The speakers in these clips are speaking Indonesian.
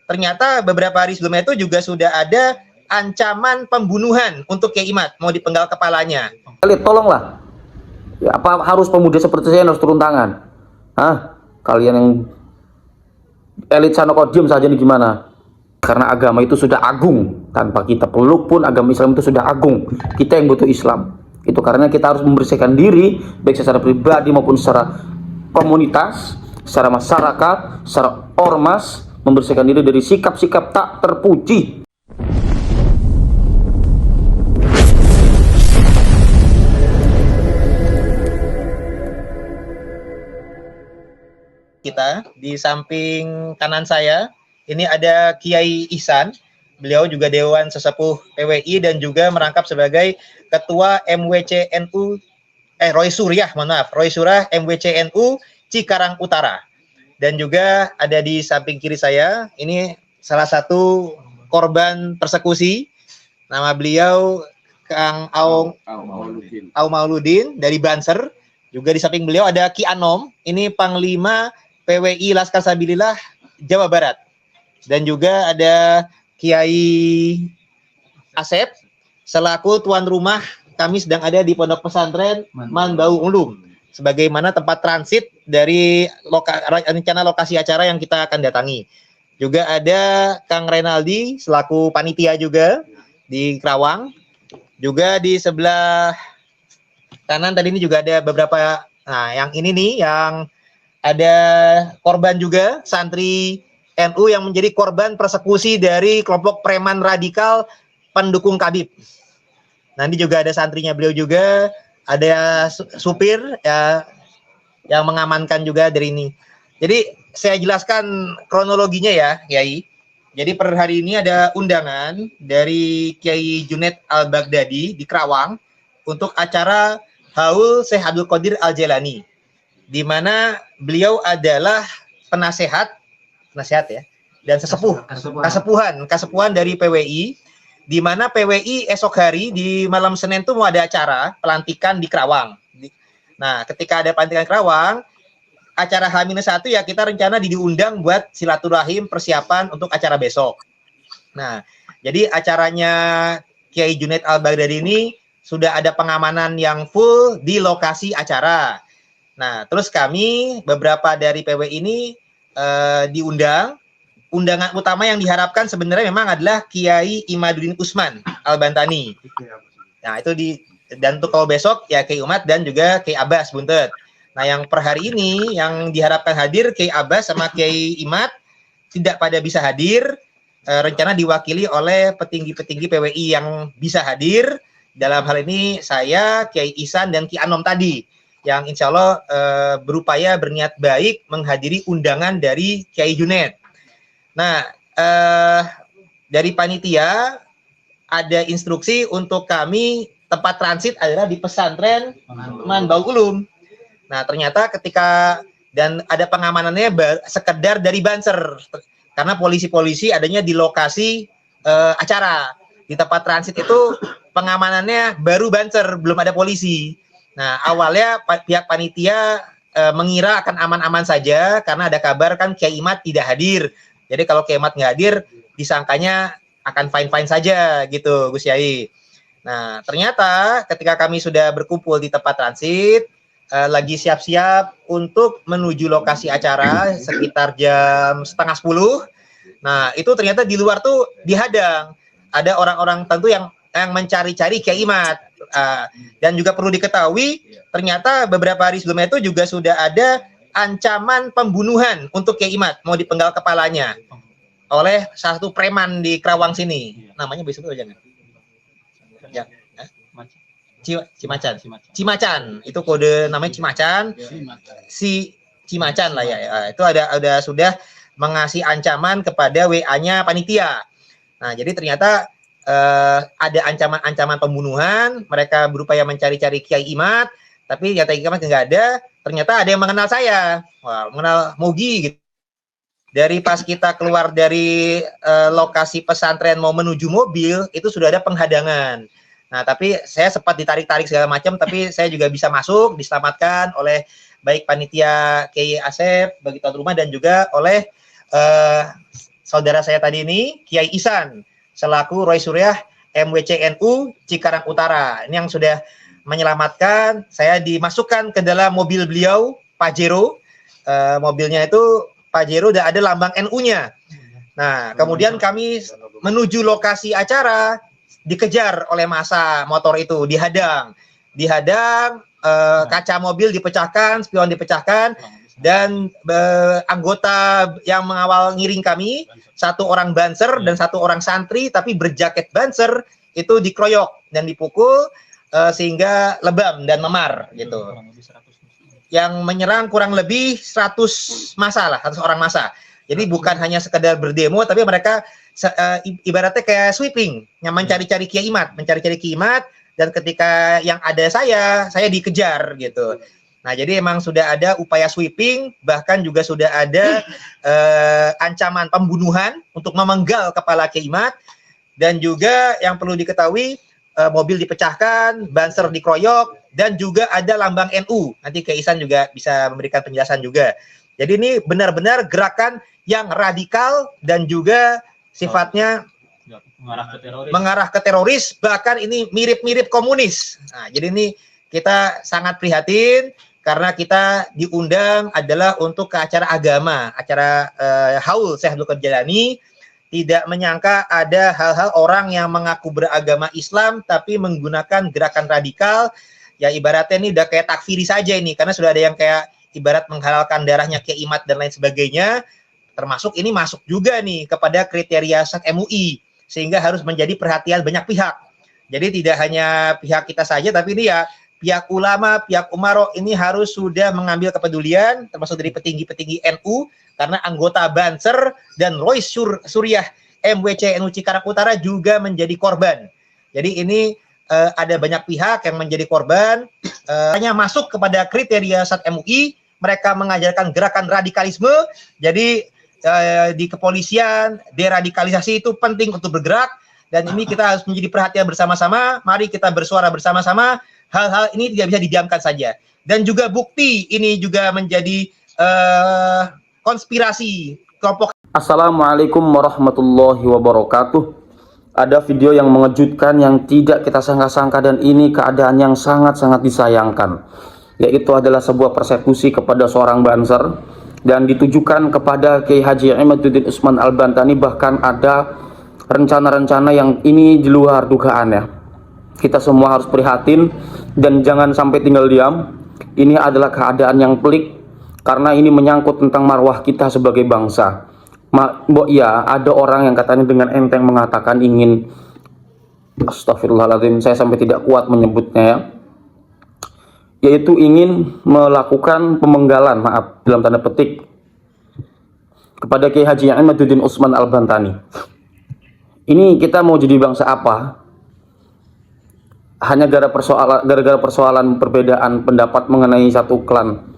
ternyata beberapa hari sebelumnya itu juga sudah ada ancaman pembunuhan untuk Kiai Imad, mau dipenggal kepalanya. Kalian tolonglah. Ya, apa harus pemuda seperti saya harus turun tangan? Hah? Kalian yang elit sana kok diem saja nih gimana? Karena agama itu sudah agung. Tanpa kita peluk pun agama Islam itu sudah agung. Kita yang butuh Islam. Itu karena kita harus membersihkan diri baik secara pribadi maupun secara komunitas, secara masyarakat, secara ormas, membersihkan diri dari sikap-sikap tak terpuji. Kita di samping kanan saya ini ada Kiai Ihsan. Beliau juga Dewan Sesepuh PWI dan juga merangkap sebagai Ketua MWCNU Roy Surah MWCNU Cikarang Utara. Dan juga ada di samping kiri saya ini salah satu korban persekusi. Nama beliau Kang Aung Mauludin dari Banser. Juga di samping beliau ada Ki Anom, ini Panglima PWI Laskar Sabilillah Jawa Barat. Dan juga ada Kiai Asep selaku tuan rumah, kami sedang ada di Pondok Pesantren Manbau Ulum sebagaimana tempat transit dari rencana lokasi acara yang kita akan datangi. Juga ada Kang Renaldi selaku panitia juga di Kerawang. Juga di sebelah kanan tadi ini juga ada beberapa, nah yang ini nih yang ada korban juga, santri NU yang menjadi korban persekusi dari kelompok preman radikal pendukung Khabib. Nanti juga ada santrinya beliau juga, ada supir ya, yang mengamankan juga dari ini. Jadi saya jelaskan kronologinya ya, Kiai. Jadi per hari ini ada undangan dari Kiai Junaid Al-Baghdadi di Kerawang untuk acara Haul Syekh Abdul Qadir Al-Jailani, di mana beliau adalah penasehat ya, dan kasepuhan dari PWI, di mana PWI esok hari di malam Senin itu mau ada acara pelantikan di Kerawang. Nah, ketika ada pelantikan Kerawang, acara H-1 ya kita rencana diundang buat silaturahim persiapan untuk acara besok. Nah, jadi acaranya Kiai Junaid Al-Baghdadi ini sudah ada pengamanan yang full di lokasi acara. Nah, terus kami beberapa dari PWI ini diundang. Undangan utama yang diharapkan sebenarnya memang adalah Kiai Imaduddin Usman Al-Bantani. Nah, itu dan untuk kalau besok ya Kiai Umat dan juga Kiai Abbas Buntet. Nah, yang per hari ini yang diharapkan hadir Kiai Abbas sama Kiai Imat tidak pada bisa hadir. Rencana diwakili oleh petinggi-petinggi PWI yang bisa hadir. Dalam hal ini saya, Kiai Ihsan dan Ki Anom tadi, yang insya Allah berupaya berniat baik menghadiri undangan dari Kiai Junaid. Nah, dari panitia ada instruksi untuk kami tempat transit adalah di pesantren Manbau Ulum. Nah, ternyata ketika dan ada pengamanannya sekedar dari Banser, karena polisi-polisi adanya di lokasi acara. Di tempat transit itu pengamanannya baru Banser, belum ada polisi. Nah, awalnya pihak panitia mengira akan aman-aman saja karena ada kabar kan Kiai Imad tidak hadir. Jadi kalau Kiai Imad nggak hadir, disangkanya akan fine-fine saja gitu, Gus Yai. Nah, ternyata ketika kami sudah berkumpul di tempat transit, lagi siap-siap untuk menuju lokasi acara sekitar jam 9:30. Nah, itu ternyata di luar tuh dihadang. Ada orang-orang tentu yang mencari-cari Kiai Imad. Dan juga perlu diketahui, ternyata beberapa hari sebelumnya itu juga sudah ada ancaman pembunuhan untuk Kiai Imad, mau dipenggal kepalanya oleh salah satu preman di Kerawang sini. Namanya bisa tuh jangan. Ya. Cimacan. Itu kode namanya Cimacan. Si Cimacan lah ya. Itu ada sudah mengasih ancaman kepada WA-nya panitia. Nah, jadi ternyata ada ancaman-ancaman pembunuhan. Mereka berupaya mencari-cari Kiai Imad, tapi ternyata Kiai Imad nggak ada. Ternyata ada yang mengenal saya, mengenal Mogi gitu. Dari pas kita keluar dari lokasi pesantren mau menuju mobil, itu sudah ada penghadangan. Nah, tapi saya sempat ditarik-tarik segala macam, tapi saya juga bisa masuk, diselamatkan oleh baik panitia Kiai Asep, bagi tuan rumah, dan juga oleh saudara saya tadi ini, Kiai Ihsan, selaku Roy Surya MWCNU Cikarang Utara. Ini yang sudah menyelamatkan. Saya dimasukkan ke dalam mobil beliau, Pajero. Mobilnya itu Pajero udah ada lambang NU-nya. Nah, kemudian kami menuju lokasi acara, dikejar oleh massa motor itu, dihadang, kaca mobil dipecahkan, spion dipecahkan, dan anggota yang mengawal ngiring kami, satu orang banser dan satu orang santri, tapi berjaket banser, itu dikeroyok dan dipukul sehingga lebam dan memar gitu. Yang menyerang kurang lebih 100 massa lah, 100 orang massa. Jadi bukan hanya sekedar berdemo, tapi mereka ibaratnya kayak sweeping, yang mencari-cari Kiai Imad, dan ketika yang ada saya dikejar gitu. Nah, jadi emang sudah ada upaya sweeping, bahkan juga sudah ada ancaman pembunuhan untuk memenggal kepala Kiai Imad, dan juga yang perlu diketahui mobil dipecahkan, banser dikeroyok, dan juga ada lambang NU. Nanti Kiai Ihsan juga bisa memberikan penjelasan juga. Jadi ini benar-benar gerakan yang radikal dan juga sifatnya mengarah ke teroris, bahkan ini mirip-mirip komunis. Nah, jadi ini kita sangat prihatin karena kita diundang adalah untuk ke acara agama, acara haul Syekh Abdul Qadir Jailani. Tidak menyangka ada hal-hal orang yang mengaku beragama Islam tapi menggunakan gerakan radikal. Ya ibaratnya ini udah kayak takfiri saja ini, karena sudah ada yang kayak ibarat menghalalkan darahnya Kiai Imad dan lain sebagainya. Termasuk ini masuk juga nih kepada kriteria MUI, sehingga harus menjadi perhatian banyak pihak. Jadi tidak hanya pihak kita saja, tapi ini ya pihak ulama, pihak umaro ini harus sudah mengambil kepedulian, termasuk dari petinggi-petinggi NU, karena anggota Banser dan Roy Surya MWCNU Cikarang Utara juga menjadi korban. Jadi ini ada banyak pihak yang menjadi korban, hanya masuk kepada kriteria MUI, mereka mengajarkan gerakan radikalisme. Jadi di kepolisian, deradikalisasi itu penting untuk bergerak, dan ini kita harus menjadi perhatian bersama-sama. Mari kita bersuara bersama-sama, hal-hal ini tidak bisa didiamkan saja. Dan juga bukti ini juga menjadi konspirasi kelompok. Assalamualaikum warahmatullahi wabarakatuh. Ada video yang mengejutkan yang tidak kita sangka-sangka, dan ini keadaan yang sangat-sangat disayangkan, yaitu adalah sebuah persekusi kepada seorang banser dan ditujukan kepada Kiai Haji Imaduddin Usman Al-Bantani. Bahkan ada rencana-rencana yang ini di luar dugaan ya. Kita semua harus prihatin dan jangan sampai tinggal diam. Ini adalah keadaan yang pelik karena ini menyangkut tentang marwah kita sebagai bangsa. Ya, ada orang yang katanya dengan enteng mengatakan ingin, astagfirullahaladzim, saya sampai tidak kuat menyebutnya ya, yaitu ingin melakukan pemenggalan, maaf dalam tanda petik, kepada Kiai Haji Imaduddin Usman Al-Bantani. Ini kita mau jadi bangsa apa? Hanya gara-gara persoalan perbedaan pendapat mengenai satu klan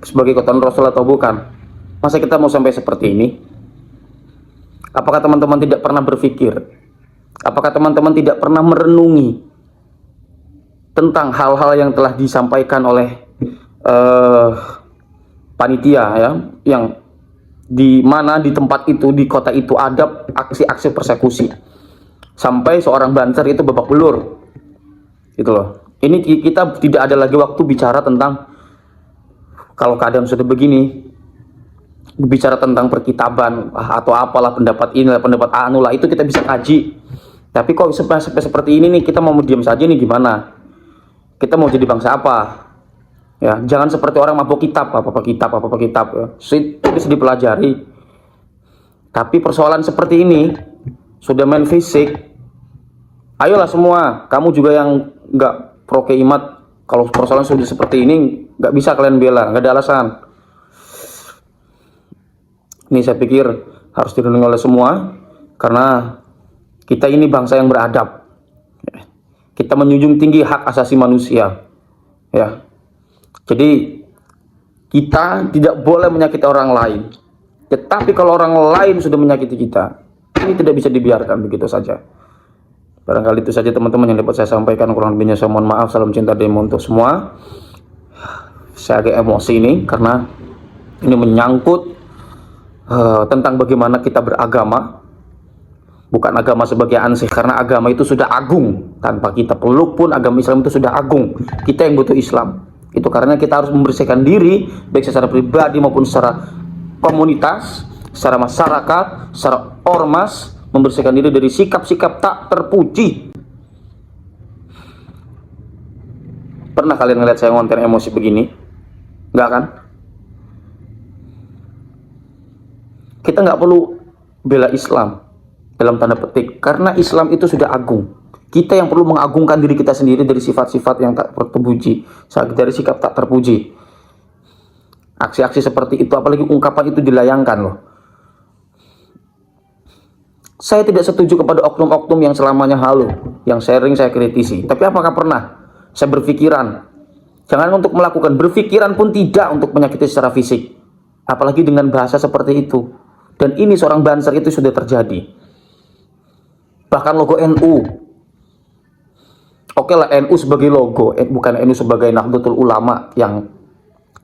sebagai keturunan Rasul atau bukan? Masa kita mau sampai seperti ini? Apakah teman-teman tidak pernah berpikir? Apakah teman-teman tidak pernah merenungi tentang hal-hal yang telah disampaikan oleh panitia ya, yang di mana di tempat itu, di kota itu ada aksi-aksi persekusi sampai seorang banser itu babak belur gitu loh. Ini kita tidak ada lagi waktu bicara tentang, kalau keadaan sudah begini, bicara tentang perkitaban atau apalah, pendapat ini, pendapat anu lah, itu kita bisa kaji. Tapi kok sampai seperti ini nih, kita mau diam saja nih, gimana? Kita mau jadi bangsa apa? Ya, jangan seperti orang mabuk kitab, apa kitab ya. Itu bisa dipelajari. Tapi persoalan seperti ini sudah main fisik. Ayolah semua, kamu juga yang nggak pro Kiai Imad, kalau persoalan sudah seperti ini nggak bisa kalian bela, nggak ada alasan. Ini saya pikir harus direnungi oleh semua, karena kita ini bangsa yang beradab. Kita menjunjung tinggi hak asasi manusia. Ya. Jadi kita tidak boleh menyakiti orang lain. Tetapi kalau orang lain sudah menyakiti kita, ini tidak bisa dibiarkan begitu saja. Barangkali itu saja teman-teman yang dapat saya sampaikan. Kurang lebihnya saya mohon maaf. Salam cinta demo untuk semua. Saya agak emosi ini karena ini menyangkut tentang bagaimana kita beragama, bukan agama sebagai ansih, karena agama itu sudah agung. Tanpa kita peluk pun agama Islam itu sudah agung. Kita yang butuh Islam. Itu karena kita harus membersihkan diri, baik secara pribadi maupun secara komunitas, secara masyarakat, secara ormas, membersihkan diri dari sikap-sikap tak terpuji. Pernah kalian ngeliat saya ngonten emosi begini? Enggak kan? Kita nggak perlu bela Islam dalam tanda petik, karena Islam itu sudah agung. Kita yang perlu mengagungkan diri kita sendiri dari sifat-sifat yang tak terpuji, dari sikap tak terpuji. Aksi-aksi seperti itu, apalagi ungkapan itu dilayangkan loh. Saya tidak setuju kepada oknum-oknum yang selamanya halu, yang sering saya kritisi. Tapi apakah pernah saya berpikiran, jangan untuk melakukan, berpikiran pun tidak untuk menyakiti secara fisik, apalagi dengan bahasa seperti itu. Dan ini seorang Banser itu sudah terjadi. Bahkan logo NU, oke lah, NU sebagai logo, bukan NU sebagai Nahdlatul Ulama yang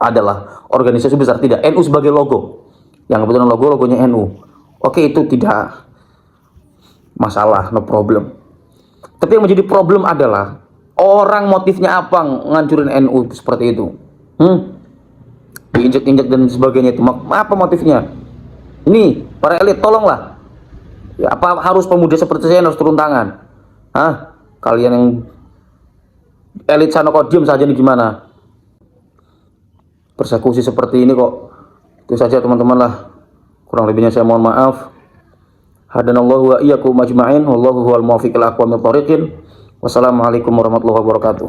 adalah organisasi besar, tidak. NU sebagai logo, yang kebetulan logonya NU. Oke, itu tidak masalah, no problem. Tapi yang menjadi problem adalah orang motifnya apa ngancurin NU seperti itu. Diinjek-injek dan sebagainya itu. Apa motifnya? Ini para elit, tolonglah. Ya, apa harus pemuda seperti saya harus turun tangan? Kalian yang elit Sanoko diem saja nih, gimana? Persekusi seperti ini kok. Itu saja teman-teman lah. Kurang lebihnya saya mohon maaf. Hadanallahu wa iyyakum ajma'in. Wallahu huwal muwaffiq ila aqwamit thoriqin. Wassalamualaikum warahmatullahi wabarakatuh.